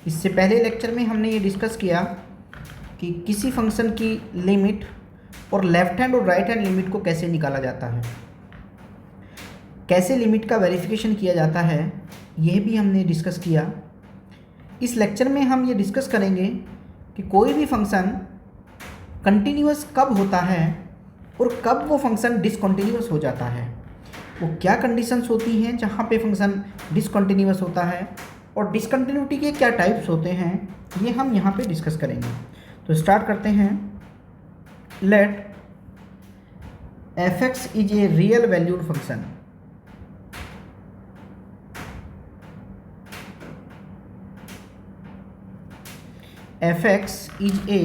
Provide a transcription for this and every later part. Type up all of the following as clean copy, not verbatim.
इससे पहले लेक्चर में हमने ये डिस्कस किया कि किसी फंक्शन की लिमिट और लेफ्ट हैंड और राइट हैंड लिमिट को कैसे निकाला जाता है, कैसे लिमिट का वेरिफिकेशन किया जाता है, यह भी हमने डिस्कस किया। इस लेक्चर में हम ये डिस्कस करेंगे कि कोई भी फंक्शन कंटिन्यूअस कब होता है और कब वो फंक्शन डिसकंटिन्यूअस हो जाता है, वो क्या कंडीशंस होती हैं जहाँ पे फंक्शन डिसकंटिन्यूअस होता है और डिसकंटिन्यूटी के क्या टाइप्स होते हैं, ये हम यहाँ पे डिस्कस करेंगे। तो स्टार्ट करते हैं। Let f(x) is a real valued function. f(x) is a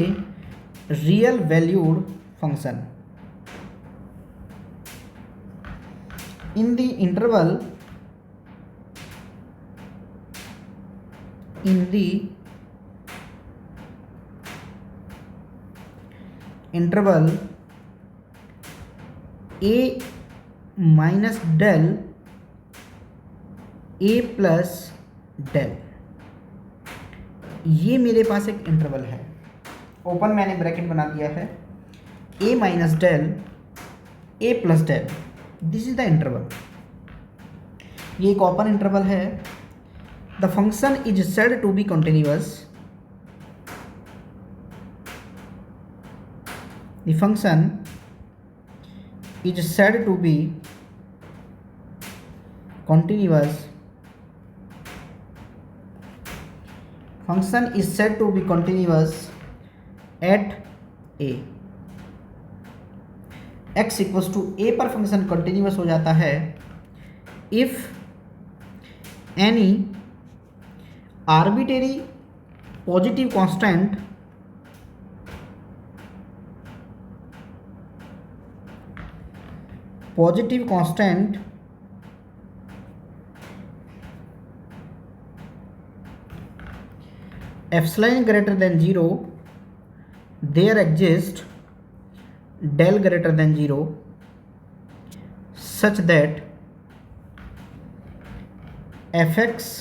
real valued function in the interval a minus del a plus del। ये मेरे पास एक इंटरवल है, ओपन मैंने ब्रैकेट बना दिया है, a minus del a plus del, this is the interval. ये एक ओपन इंटरवल है। The function is said to be continuous. The function is said to be continuous. Function is said to be continuous at a। x equals to a पर function continuous हो जाता है if any arbitrary positive constant epsilon greater than 0 there exists del greater than 0 such that f(x)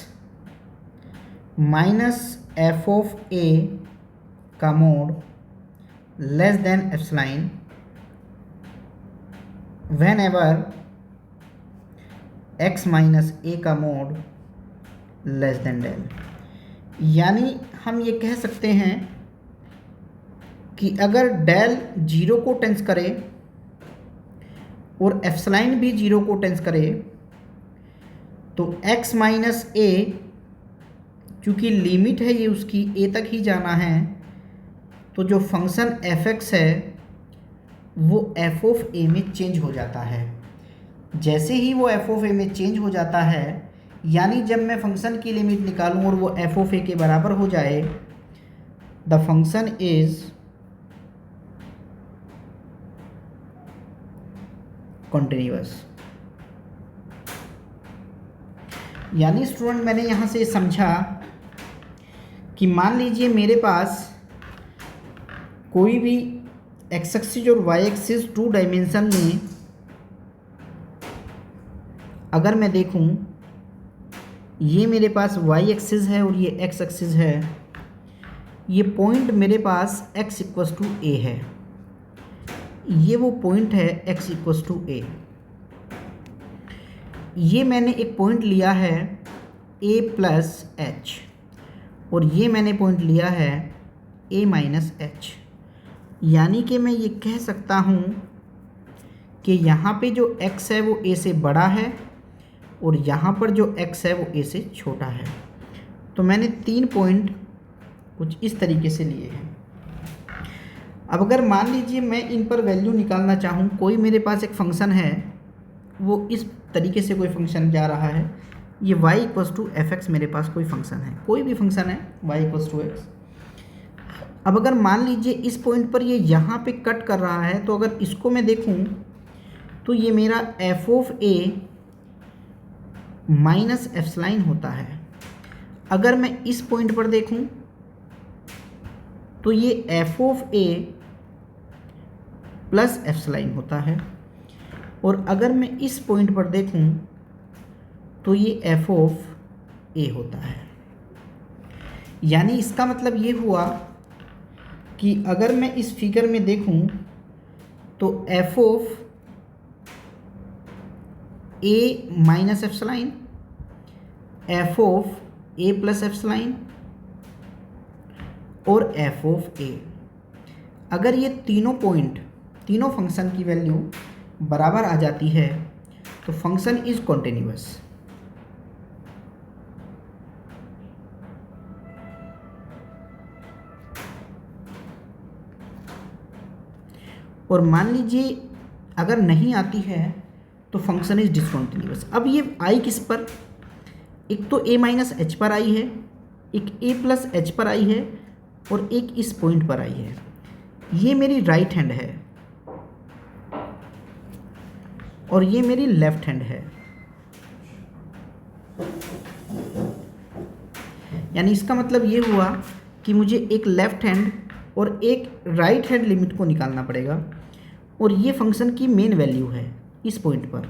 minus f of a का mode less than epsilon whenever x minus a का mode less than del. यानी हम ये कह सकते हैं कि अगर डेल 0 को टेंस करे और एप्सिलॉन भी 0 को टेंस करे तो x माइनस a, क्योंकि लिमिट है ये उसकी a तक ही जाना है, तो जो फंक्शन f(x) है वो f of a में चेंज हो जाता है। जैसे ही वो f of a में चेंज हो जाता है, यानी जब मैं फंक्शन की लिमिट निकालूं और वो f of a के बराबर हो जाए, द फंक्शन इज कंटिन्यूअस। यानी स्टूडेंट मैंने यहाँ से समझा कि मान लीजिए मेरे पास कोई भी x एक्सिस और y एक्सिस 2 डायमेंशन में अगर मैं देखूं, ये मेरे पास y एक्सिस है और ये x एक्सिस है, ये पॉइंट मेरे पास x इक्वल्स टू a है, ये वो पॉइंट है x इक्वल्स टू a। ये मैंने एक पॉइंट लिया है a प्लस h और ये मैंने पॉइंट लिया है a माइनस h। यानी कि मैं ये कह सकता हूँ कि यहाँ पे जो x है वो a से बड़ा है और यहाँ पर जो x है वो a से छोटा है। तो मैंने 3 पॉइंट कुछ इस तरीके से लिए हैं। अब अगर मान लीजिए मैं इन पर वैल्यू निकालना चाहूँ, कोई मेरे पास एक फंक्शन है, वो इस तरीके से कोई फंक्शन जा रहा है, ये y इक्वल्स टू f(x) मेरे पास कोई फंक्शन है, कोई भी फंक्शन है y इक्वल्स टू x। अब अगर मान लीजिए इस पॉइंट पर ये यहाँ पे कट कर रहा है, तो अगर इसको मैं देखूँ तो ये मेरा f of a minus epsilon होता है। अगर मैं इस पॉइंट पर देखूं तो ये f of a plus epsilon होता है और अगर मैं इस पॉइंट पर देखूं तो ये f of a होता है। यानी इसका मतलब ये हुआ कि अगर मैं इस फिगर में देखूं तो F of A minus epsilon, F of A plus epsilon और एफ ऑफ ए, अगर ये तीनों फंक्शन की वैल्यू बराबर आ जाती है तो फंक्शन इज कॉन्टिन्यूअस। और मान लीजिए अगर नहीं आती है तो फंक्शन इज डिसकंटिन्यूअस। अब ये आई किस पर, एक तो ए माइनस एच पर आई है, एक ए प्लस एच पर आई है और एक इस पॉइंट पर आई है। ये मेरी राइट हैंड है और ये मेरी लेफ्ट हैंड है। यानी इसका मतलब ये हुआ कि मुझे एक लेफ्ट हैंड और एक राइट हैंड लिमिट को निकालना पड़ेगा और ये फंक्शन की मेन वैल्यू है इस पॉइंट पर।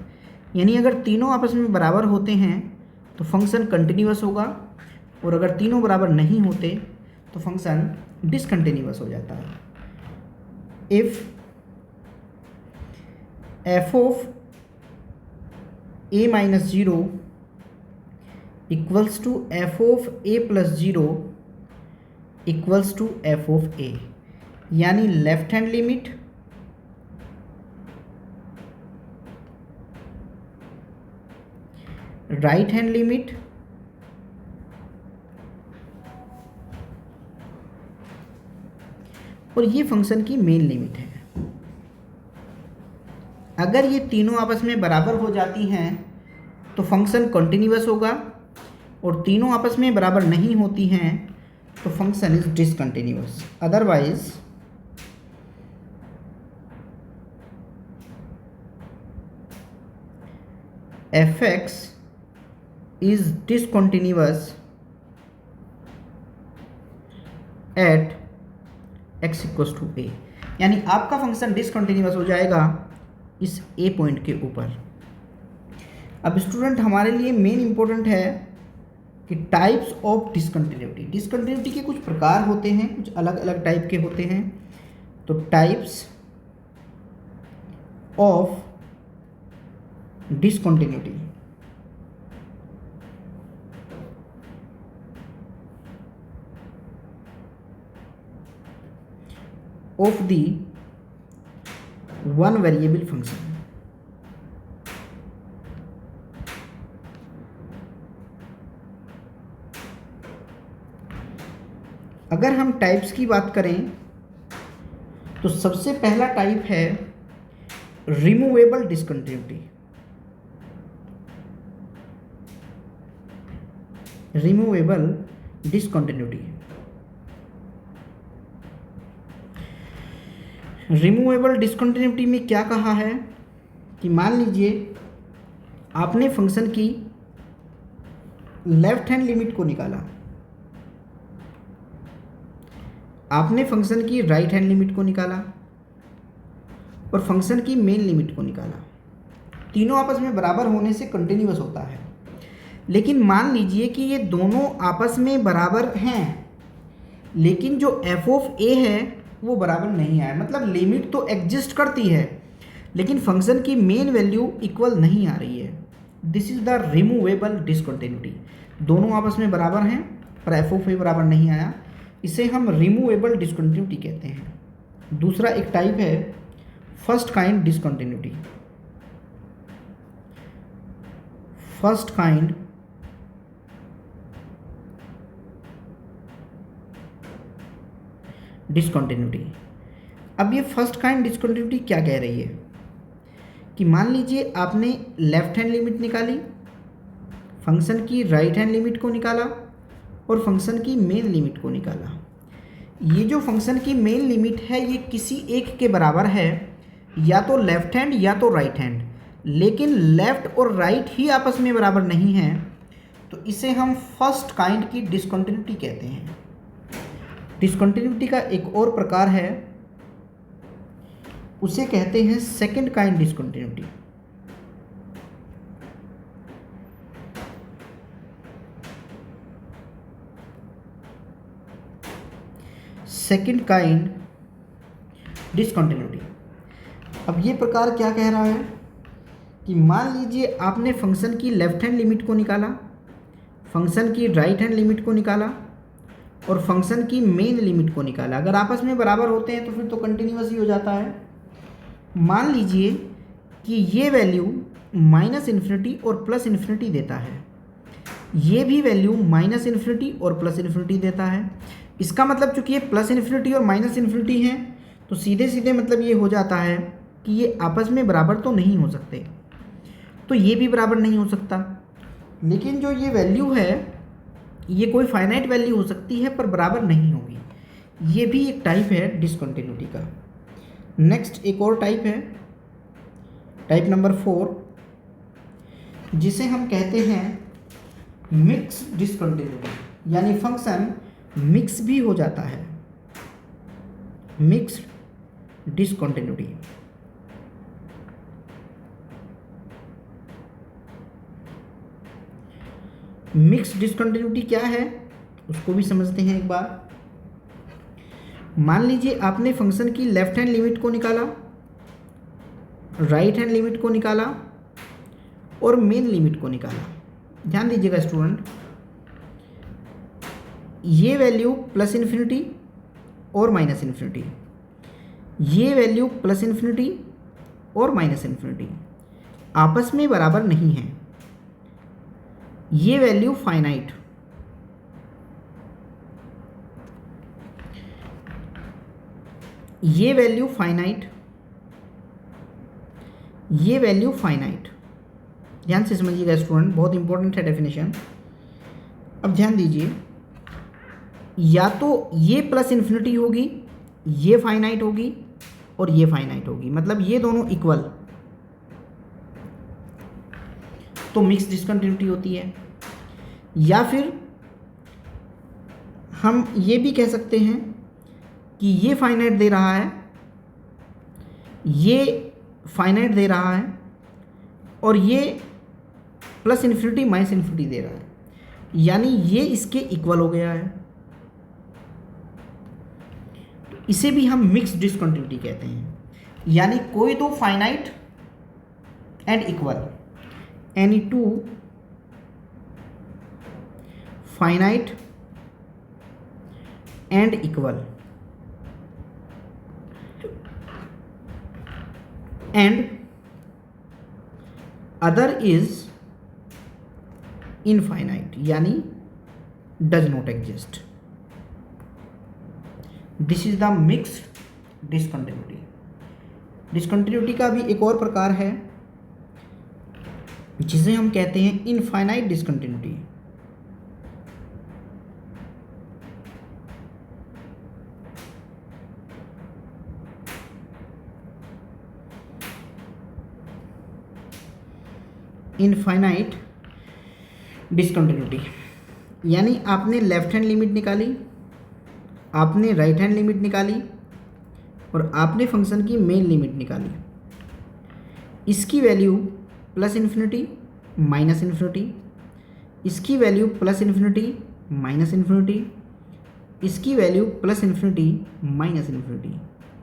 यानी अगर तीनों आपस में बराबर होते हैं तो फंक्शन कंटिन्यूअस होगा और अगर तीनों बराबर नहीं होते तो फंक्शन डिसकंटिन्यूअस हो जाता है। If F of A minus zero equals to F of A plus zero equals to F of A, यानी left hand limit right hand limit और ये फंक्शन की मेन लिमिट है। अगर ये तीनों आपस में बराबर हो जाती हैं तो फंक्शन कंटिन्यूअस होगा और तीनों आपस में बराबर नहीं होती हैं तो function is discontinuous. Otherwise F X is discontinuous at X equals to A, यानी आपका फंक्शन डिसकंटिन्यूअस हो जाएगा इस ए पॉइंट के ऊपर। अब स्टूडेंट हमारे लिए मेन इंपॉर्टेंट है कि टाइप्स ऑफ डिसकंटिन्यूटी। डिसकंटिन्यूटी के कुछ प्रकार होते हैं, कुछ अलग अलग टाइप के होते हैं। तो types of discontinuity, of the one variable function। अगर हम टाइप्स की बात करें तो सबसे पहला टाइप है removable discontinuity. Removable discontinuity, removable discontinuity में क्या कहा है कि मान लीजिए आपने फंक्शन की लेफ्ट हैंड लिमिट को निकाला, आपने फंक्शन की राइट हैंड लिमिट को निकाला और फंक्शन की मेन लिमिट को निकाला। तीनों आपस में बराबर होने से कंटिन्यूअस होता है। लेकिन मान लीजिए कि ये दोनों आपस में बराबर हैं लेकिन जो एफ ऑफ ए है वो बराबर नहीं आया, मतलब लिमिट तो एग्जिस्ट करती है लेकिन फंक्शन की मेन वैल्यू इक्वल नहीं आ रही है। This is the removable discontinuity. दोनों आपस में बराबर हैं पर एफ ऑफ ए बराबर नहीं आया, इसे हम रिमूवेबल डिसकंटिन्यूटी कहते हैं। दूसरा एक टाइप है first kind discontinuity. First kind discontinuity. अब ये फर्स्ट काइंड डिसकंटिन्यूटी क्या कह रही है कि मान लीजिए आपने लेफ्ट हैंड लिमिट निकाली, फंक्शन की राइट हैंड लिमिट को निकाला और फंक्शन की मेन लिमिट को निकाला। ये जो फंक्शन की मेन लिमिट है ये किसी एक के बराबर है, या तो लेफ्ट हैंड या तो राइट हैंड, लेकिन लेफ्ट और राइट ही आपस में बराबर नहीं है, तो इसे हम फर्स्ट काइंड की डिसकंटिन्यूटी कहते हैं। डिसकंटिन्यूटी का एक और प्रकार है, उसे कहते हैं second kind discontinuity. Second kind discontinuity. अब ये प्रकार क्या कह रहा है कि मान लीजिए आपने फंक्शन की लेफ्ट हैंड लिमिट को निकाला, फंक्शन की राइट हैंड लिमिट को निकाला और फंक्शन की मेन लिमिट को निकाला। अगर आपस में बराबर होते हैं तो फिर तो कंटिन्यूअस ही हो जाता है। मान लीजिए कि ये वैल्यू -∞ और +∞ देता है, ये भी वैल्यू -∞ और +∞ देता है। इसका मतलब चूंकि ये +∞ और -∞ है तो सीधे सीधे मतलब ये हो जाता है कि ये आपस में बराबर तो नहीं हो सकते, तो ये भी बराबर नहीं हो सकता। लेकिन जो ये वैल्यू है ये कोई फाइनाइट वैल्यू हो सकती है पर बराबर नहीं होगी। ये भी एक टाइप है डिसकंटिन्यूटी का। नेक्स्ट एक और टाइप है, टाइप नंबर 4, जिसे हम कहते हैं मिक्स डिसकंटिन्यूटी, यानी फंक्शन मिक्स भी हो जाता है, मिक्स डिसकंटिन्यूटी। मिक्स डिसकंटिन्यूटी क्या है उसको भी समझते हैं एक बार। मान लीजिए आपने फंक्शन की लेफ्ट हैंड लिमिट को निकाला, राइट हैंड लिमिट को निकाला और मेन लिमिट को निकाला। ध्यान दीजिएगा स्टूडेंट, ये वैल्यू +∞ और -∞, ये वैल्यू +∞ और -∞, आपस में बराबर नहीं है। ये वैल्यू फाइनाइट, ये वैल्यू फाइनाइट, ये वैल्यू फाइनाइट। ध्यान से समझिएगा स्टूडेंट, बहुत इंपॉर्टेंट है डेफिनेशन। अब ध्यान दीजिए, या तो ये +∞ होगी, ये फाइनाइट होगी और ये फाइनाइट होगी, मतलब ये दोनों इक्वल, तो मिक्स डिसकंटिन्यूटी होती है। या फिर हम ये भी कह सकते हैं कि ये फाइनाइट दे रहा है, ये फाइनाइट दे रहा है और ये +∞ -∞ दे रहा है, यानी ये इसके इक्वल हो गया है। इसे भी हम मिक्स डिसकंटिन्यूटी कहते हैं, यानी कोई तो finite and equal, any two finite and equal and other is infinite, यानी does not exist. This is the mixed discontinuity. Discontinuity का भी एक और प्रकार है जिसे हम कहते हैं इनफाइनाइट डिसकंटिन्यूटी। इनफाइनाइट डिसकंटिन्यूटी यानी आपने लेफ्ट हैंड लिमिट निकाली, आपने राइट हैंड लिमिट निकाली और आपने फंक्शन की मेन लिमिट निकाली। इसकी वैल्यू +∞, -∞, इसकी वैल्यू +∞, -∞, इसकी वैल्यू +∞, -∞।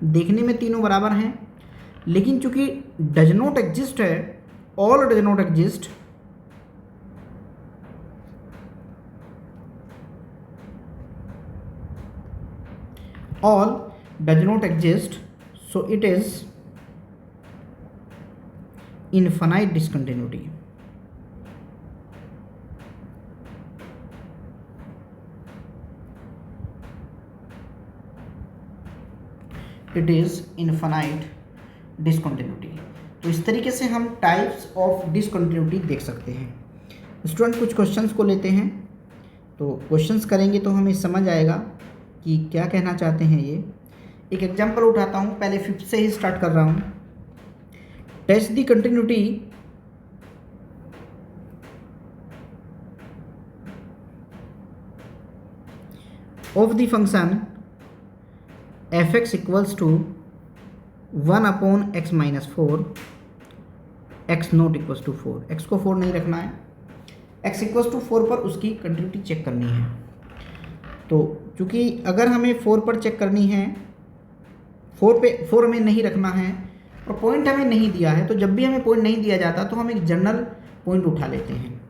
देखने में तीनों बराबर हैं, लेकिन चूंकि डज नॉट एग्जिस्ट है, all does not exist, all does not exist, so it is infinite discontinuity. It is infinite discontinuity. तो इस तरीके से हम टाइप्स ऑफ डिसकंटिन्यूटी देख सकते हैं। स्टूडेंट कुछ क्वेश्चंस को लेते हैं, तो क्वेश्चंस करेंगे तो हमें समझ आएगा कि क्या कहना चाहते हैं ये। एक एग्जांपल उठाता हूँ, पहले 5th से ही स्टार्ट कर रहा हूँ। Test the continuity of the function f(x) equals to 1/x-4, x not equals to 4। x को 4 नहीं रखना है, x इक्वल्स टू 4 पर उसकी कंटिन्यूटी चेक करनी है। तो क्योंकि अगर हमें 4 पर चेक करनी है, 4 हमें नहीं रखना है और पॉइंट हमें नहीं दिया है, तो जब भी हमें पॉइंट नहीं दिया जाता तो हम एक जनरल पॉइंट उठा लेते हैं।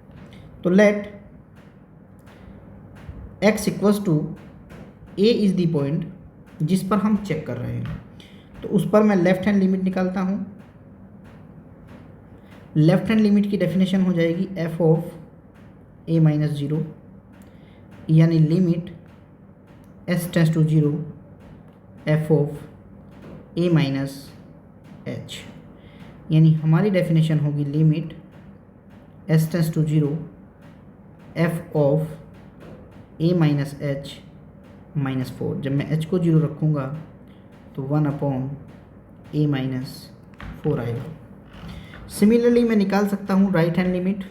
तो let x equals to a is the point जिस पर हम चेक कर रहे हैं। तो उस पर मैं लेफ्ट हैंड लिमिट निकालता हूँ। लेफ्ट हैंड लिमिट की डेफिनेशन हो जाएगी f ऑफ a माइनस 0, यानी limit s tends to 0 f of a minus h, यानी हमारी डेफिनेशन होगी limit s tends to 0 f of a minus h minus 4। जब मैं h को 0 रखूँगा तो 1 अपॉन a माइनस 4 आएगा। सिमिलरली मैं निकाल सकता हूँ राइट हैंड लिमिट।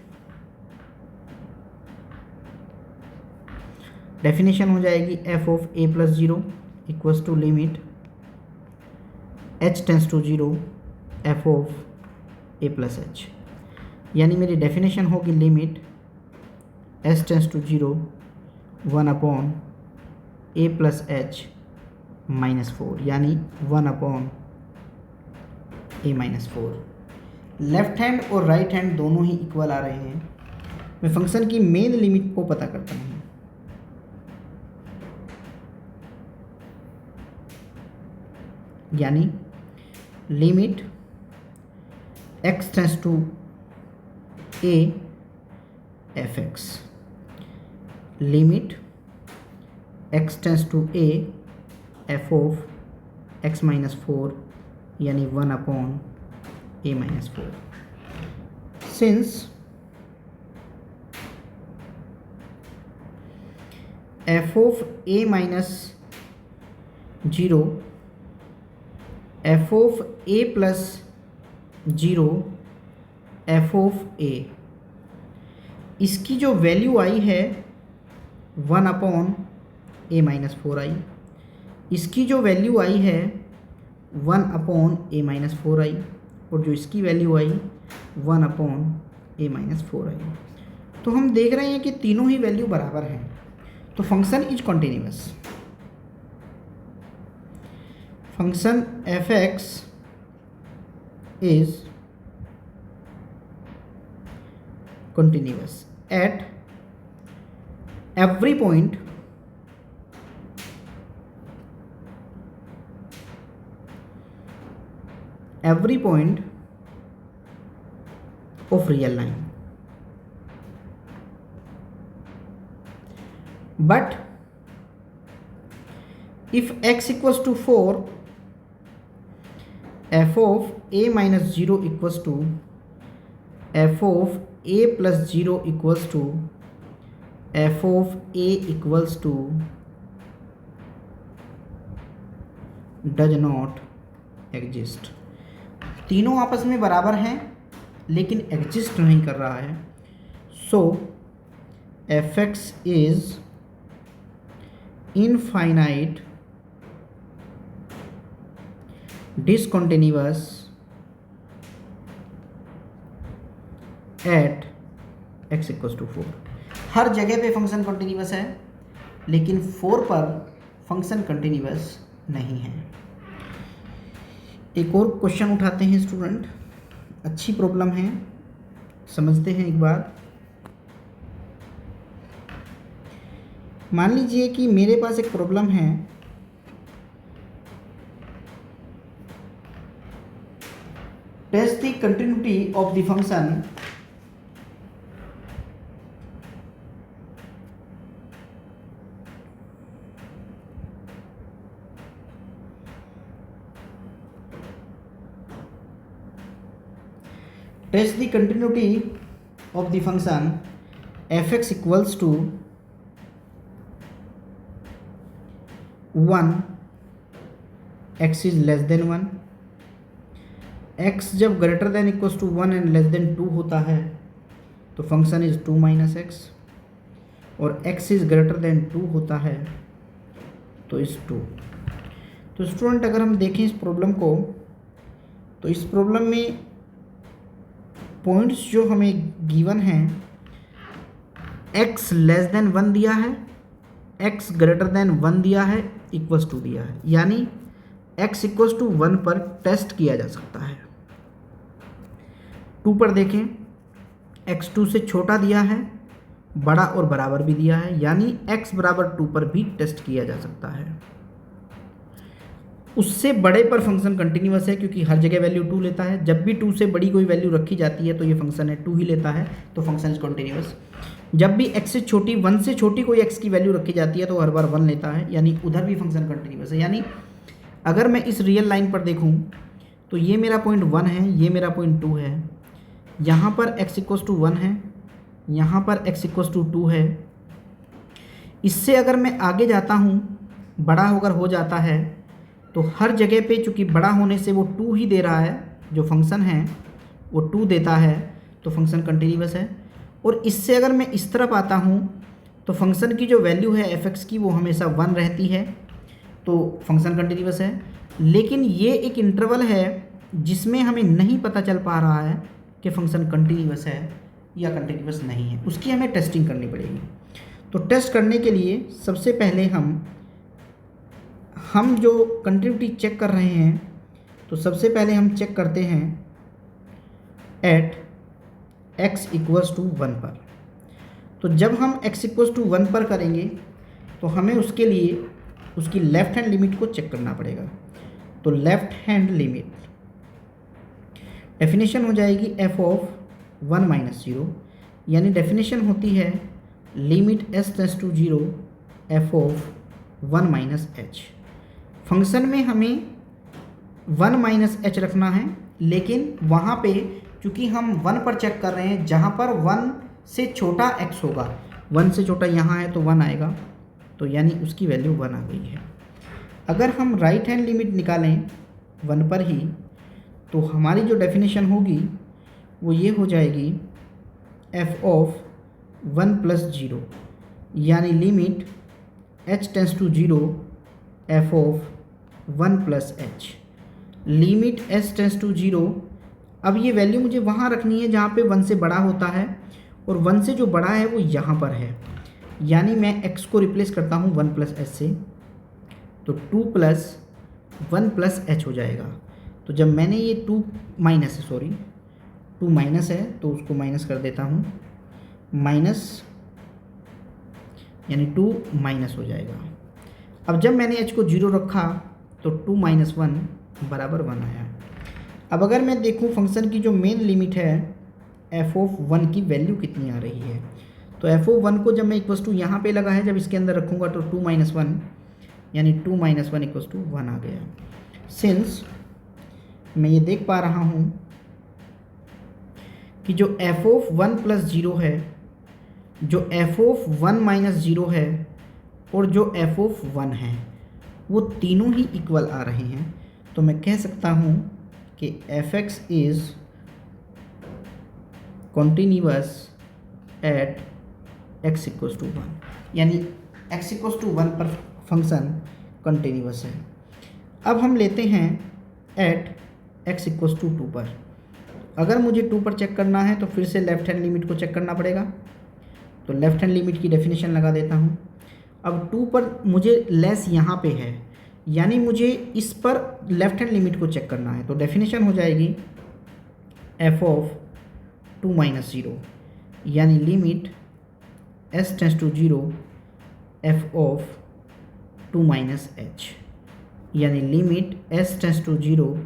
डेफिनेशन हो जाएगी f of a plus 0 equals to limit h tends to 0 f of a plus h, यानी मेरी डेफिनेशन होगी limit s tends to 0 1 upon a plus h minus 4, यानी 1 upon a minus 4। Left hand और right hand दोनों ही equal आ रहे हैं। मैं फंक्शन की मेन लिमिट को पता करता हूँ। यानी limit x tends to a f(x), limit x tends to a f of x minus 4, यानी 1 upon a minus 4। Since f of a minus 0 f of a plus 0 f of a, इसकी जो value आई है 1 upon a minus 4 आई, इसकी जो value आई है 1 upon a minus 4 आई, और जो इसकी value I 1 upon a minus 4 आई। तो हम देख रहे हैं कि तीनों ही वैल्यू बराबर हैं, तो function is continuous. Function f(x) is continuous at every point of real line, but if x equals to 4, f of a minus 0 equals to f of a plus 0 equals to f of a equals to does not exist। तीनों आपस में बराबर हैं लेकिन exist नहीं कर रहा है। So f(x) is infinite discontinuous at x equals to 4। हर जगह पे फंक्शन कंटिन्यूअस है लेकिन 4 पर फंक्शन कंटिन्यूअस नहीं है। एक और क्वेश्चन उठाते हैं स्टूडेंट, अच्छी प्रॉब्लम है, समझते हैं एक बार। मान लीजिए कि मेरे पास एक प्रॉब्लम है, test the continuity of the function test the continuity of the function f(x) equals to 1, x is less than 1। x जब greater than equals to 1 and less than 2 होता है तो फंक्शन इज 2 माइनस एक्स, और x is greater than 2 होता है तो is 2। तो student अगर हम देखें इस प्रॉब्लम को, तो इस प्रॉब्लम में पॉइंट्स जो हमें गिवन हैं, x लेस देन 1 दिया है, x ग्रेटर देन 1 दिया है, इक्वल्स टू दिया है, यानी x इक्वल्स टू 1 पर टेस्ट किया जा सकता है। 2 पर देखें, x 2 से छोटा दिया है, बड़ा और बराबर भी दिया है, यानी x बराबर 2 पर भी टेस्ट किया जा सकता है। उससे बड़े पर फंक्शन कंटिन्यूअस है क्योंकि हर जगह वैल्यू 2 लेता है। जब भी 2 से बड़ी कोई वैल्यू रखी जाती है तो ये फंक्शन है 2 ही लेता है, तो फंक्शन इज कंटिन्यूअस। जब भी x से छोटी 1 से छोटी कोई x की वैल्यू रखी जाती है तो हर बार 1 लेता है, यानी उधर भी फंक्शन कंटिन्यूअस है। यानी अगर मैं इस रियल लाइन पर देखूं तो ये मेरा पॉइंट 1 है, ये मेरा पॉइंट 2 है, यहाँ पर x इक्वल्स टू 1 है, यहाँ पर x इक्वल्स टू 2 है। इससे अगर मैं आगे जाता हूँ, बड़ा होकर हो जाता है, तो हर जगह पे चूँकि बड़ा होने से वो 2 ही दे रहा है, जो फंक्शन है वो 2 देता है, तो फंक्शन कंटिन्यूअस है। और इससे अगर मैं इस तरफ आता हूँ तो फंक्शन की जो वैल्यू है f(x) की वो हमेशा 1 रहती है, तो फंक्शन कंटिन्यूअस है। लेकिन ये एक इंटरवल है जिसमें हमें नहीं पता चल पा रहा है कि फंक्शन कंटिन्यूअस है या कंटिन्यूअस नहीं है, उसकी हमें टेस्टिंग करनी पड़ेगी। तो टेस्ट करने के लिए सबसे पहले हम जो कंटिन्यूटी चेक कर रहे हैं, तो सबसे पहले हम चेक करते हैं एट x इक्वल्स टू 1 पर। तो जब हम x इक्वल्स टू 1 पर करेंगे तो हमें उसके लिए उसकी लेफ़्ट हैंड लिमिट को चेक करना पड़ेगा। तो लेफ़्ट हैंड लिमिट डेफिनेशन हो जाएगी f ऑफ 1 माइनस 0, यानी डेफिनेशन होती है limit s tends to 0 f of 1 minus h। Function में हमें 1 माइनस h रखना है, लेकिन वहाँ पे चूँकि हम 1 पर चेक कर रहे हैं, जहाँ पर 1 से छोटा x होगा, 1 से छोटा यहाँ है तो 1 आएगा, तो यानी उसकी वैल्यू 1 आ गई है। अगर हम राइट हैंड लिमिट निकालें 1 पर ही, तो हमारी जो डेफिनेशन होगी वो ये हो जाएगी f ऑफ 1 प्लस 0, यानी limit h tends to 0 f of 1 plus h। Limit s tends to 0, अब ये वैल्यू मुझे वहाँ रखनी है जहाँ पे 1 से बड़ा होता है, और 1 से जो बड़ा है वो यहाँ पर है, यानी मैं x को रिप्लेस करता हूँ 1 प्लस h से, तो 2 प्लस 1 प्लस h हो जाएगा। तो जब मैंने ये 2 माइनस है तो उसको माइनस कर देता हूँ, माइनस यानी 2 माइनस हो जाएगा। अब जब मैंने h को 0 रखा तो 2 माइनस 1 बराबर 1 आया। अब अगर मैं देखूं फंक्शन की जो मेन लिमिट है f ऑफ 1 की वैल्यू कितनी आ रही है, तो f ऑफ 1 को जब मैं इक्वल्स टू यहाँ पे लगा है, जब इसके अंदर रखूँगा तो 2 माइनस 1, यानी 2 माइनस 1 इक्वल्स टू 1 आ गया। सिंस मैं ये देख पा रहा हूँ कि जो f ऑफ 1 प्लस 0 है, जो f ऑफ 1 माइनस 0 है, और जो f ऑफ 1 है, वो तीनों ही इक्वल आ रहे हैं, तो मैं कह सकता हूँ कि f(x) is continuous at x equals to 1, यानी x इक्वल्स टू 1 पर फंक्शन कंटिन्यूअस है। अब हम लेते हैं एट x इक्वल्स टू 2 पर। अगर मुझे 2 पर चेक करना है तो फिर से लेफ़्ट हैंड लिमिट को चेक करना पड़ेगा, तो लेफ़्ट हैंड लिमिट की डेफिनेशन लगा देता हूँ। अब 2 पर मुझे लेस यहाँ पे है, यानी मुझे इस पर लेफ़्ट हैंड लिमिट को चेक करना है, तो डेफिनेशन हो जाएगी f ऑफ 2 माइनस 0, यानी limit s tends to 0 f of 2 minus h, यानी limit s tends to 0,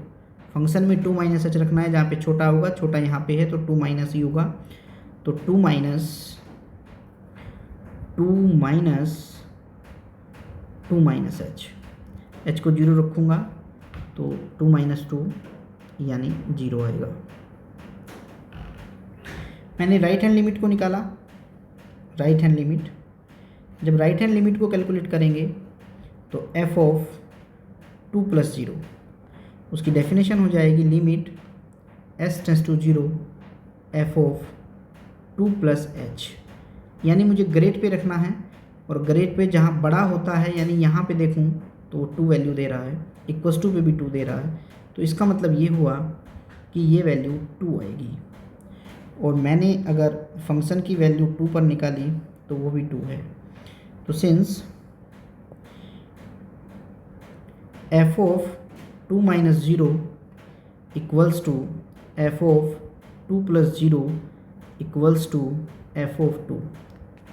function में 2 माइनस h रखना है, जहाँ पे छोटा होगा, छोटा यहाँ पे है तो 2 माइनस ही होगा, तो 2 माइनस h को 0 रखूँगा तो 2 माइनस 2 यानी 0 आएगा। मैंने राइट हैंड लिमिट को निकाला, राइट हैंड लिमिट, जब राइट हैंड लिमिट को कैलकुलेट करेंगे तो f ऑफ 2 प्लस 0, उसकी डेफिनेशन हो जाएगी limit s tends to 0 f of 2 plus h, यानी मुझे ग्रेड पे रखना है, और ग्रेड पे जहाँ बड़ा होता है, यानी यहाँ पे देखूँ तो वो 2 वैल्यू दे रहा है, इक्वल्स टू पे भी 2 दे रहा है, तो इसका मतलब ये हुआ कि ये वैल्यू 2 आएगी। और मैंने अगर फंक्शन की वैल्यू 2 पर निकाली तो वो भी 2 है। तो since f of 2 minus 0 equals to F of 2 plus 0 equals to F of 2।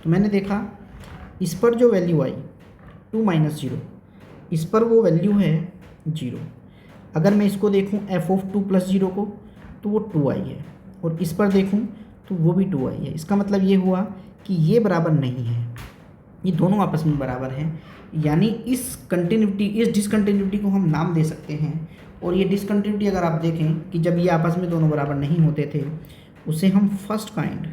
तो मैंने देखा इस पर जो वैल्यू आई 2 माइनस 0, इस पर वो वैल्यू है 0। अगर मैं इसको देखूं एफ ऑफ 2 प्लस 0 को, तो वो 2 आई है, और इस पर देखूं तो वो भी 2 आई है। इसका मतलब ये हुआ कि ये बराबर नहीं है, ये दोनों आपस में बराबर हैं। यानी इस कंटिन्यूटी, इस डिसकंटिन्यूटी को हम नाम दे सकते हैं। और ये डिसकंटिन्यूटी अगर आप देखें कि जब ये आपस में दोनों बराबर नहीं होते थे, उसे हम फर्स्ट काइंड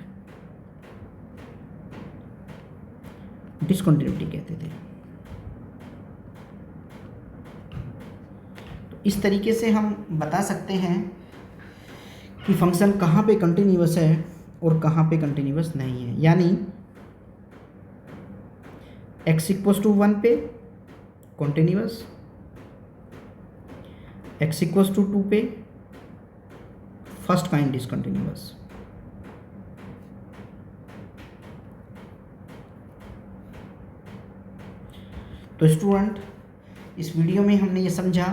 डिसकंटिन्यूटी कहते थे। तो इस तरीके से हम बता सकते हैं कि फंक्शन कहाँ पे कंटिन्यूअस है और कहाँ पे कंटिन्यूअस नहीं है। यानी x इक्वल्स टू 1 पे कंटिन्यूअस, x इक्वल्स टू 2 पे फर्स्ट काइंड डिसकंटिन्यूअस। तो स्टूडेंट, इस वीडियो में हमने ये समझा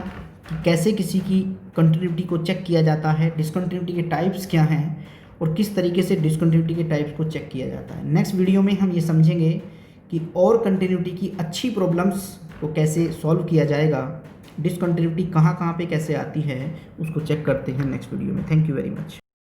कि कैसे किसी की कंटिन्यूटी को चेक किया जाता है, डिसकंटिन्यूटी के टाइप्स क्या हैं और किस तरीके से डिसकंटिन्यूटी के टाइप्स को चेक किया जाता है। नेक्स्ट वीडियो में हम ये समझेंगे कि और कंटिन्यूटी की अच्छी प्रॉब्लम्स को कैसे सॉल्व किया जाएगा, डिसकंटिन्यूटी कहाँ कहाँ पे कैसे आती है, उसको चेक करते हैं नेक्स्ट वीडियो में। Thank you very much.